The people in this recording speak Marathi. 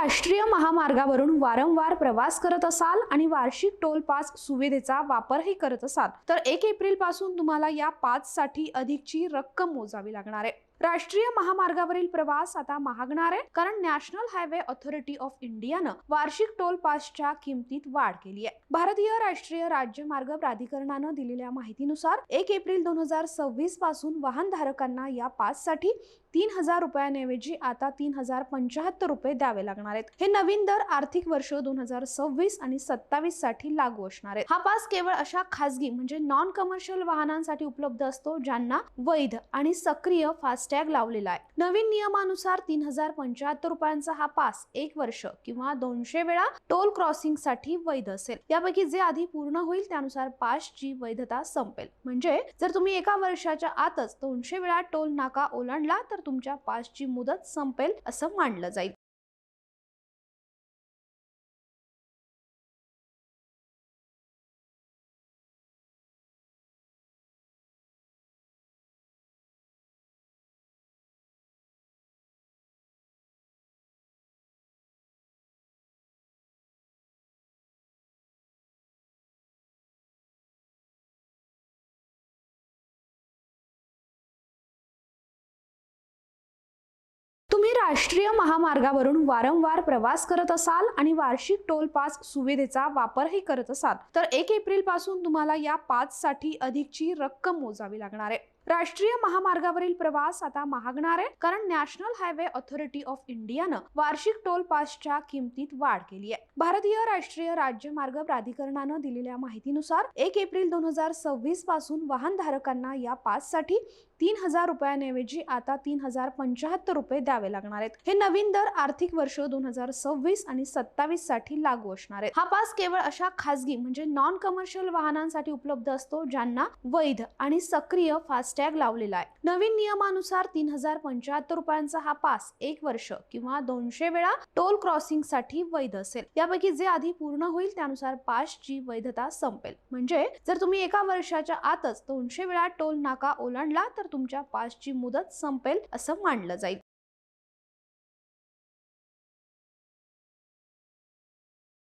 राष्ट्रीय महामार्गावरून वारंवार प्रवास करत असाल आणि वार्षिक टोल पास सुविधेचा वापरही करत असाल तर 1 एप्रिल पासून तुम्हाला या पास साठी अधिकची रक्कम मोजावी लागणार आहे। राष्ट्रीय महामार्गावरील प्रवास आता महागणार आहे कारण नॅशनल हायवे ऑथॉरिटी ऑफ इंडियानं वार्षिक टोल पासच्या किमतीत वाढ केली आहे। भारतीय राष्ट्रीय राज्यमार्ग प्राधिकरणानं दिलेल्या माहितीनुसार 1 एप्रिल 2026 पासून वाहनधारकांना या पाससाठी 3000 रुपयांऐवजी आता 3075 रुपये द्यावे लागणार आहेत। हे नवीन दर आर्थिक वर्ष 2026 आणि 27 साठी लागू असणार आहेत। हा पास केवळ अशा खासगी म्हणजे नॉन कमर्शियल वाहनांसाठी उपलब्ध असतो ज्यांना वैध आणि सक्रिय फास्टॅग लावलेला आहे। नवीन नियमानुसार 3075 रुपयांचा हा पास 1 वर्ष किंवा 200 वेळा टोल क्रॉसिंग साठी वैध असेल। यापैकी जे आधी पूर्ण होईल त्यानुसार पासची वैधता संपेल। म्हणजे जर तुम्ही एका वर्षाच्या आतच 200 वेळा टोल नाका ओलांडला तर तुमच्या पासची मुदत संपेल असं मानलं जाईल। तुम्ही राष्ट्रीय महामार्गावरून वारंवार प्रवास करत असाल आणि वार्षिक टोल पास सुविधेचा वापरही करत असाल तर 1 एप्रिल पासून तुम्हाला या पास साठी अधिकची रक्कम मोजावी लागणार आहे। राष्ट्रीय महामार्गावरील प्रवास आता महागणार आहे कारण नॅशनल हायवे ऑथॉरिटी ऑफ इंडियानं वार्षिक टोल पासच्या किमतीत वाढ केली आहे। भारतीय राष्ट्रीय राज्यमार्ग प्राधिकरणानं दिलेल्या माहितीनुसार 1 एप्रिल 2026 पासून वाहनधारकांना या पाससाठी 3000 रुपयांऐवजी आता 3075 रुपये द्यावे लागणार आहेत। हे नवीन दर आर्थिक वर्ष 2026 आणि 27 साठी लागू असणार आहेत। हा पास केवळ अशा खासगी म्हणजे नॉन कमर्शियल वाहनांसाठी उपलब्ध असतो ज्यांना वैध आणि सक्रिय फास्टॅग लावलेला आहे। नवीन नियमानुसार 3075 रुपयांचा हा पास 1 वर्ष किंवा 200 वेळा टोल क्रॉसिंग साठी वैध असेल। यापैकी जे आधी पूर्ण होईल त्यानुसार पासची वैधता संपेल। म्हणजे जर तुम्ही एका वर्षाच्या आतच 200 वेळा टोल नाका ओलांडला तर तुमच्या पासची मुदत संपेल असं मानलं जाईल।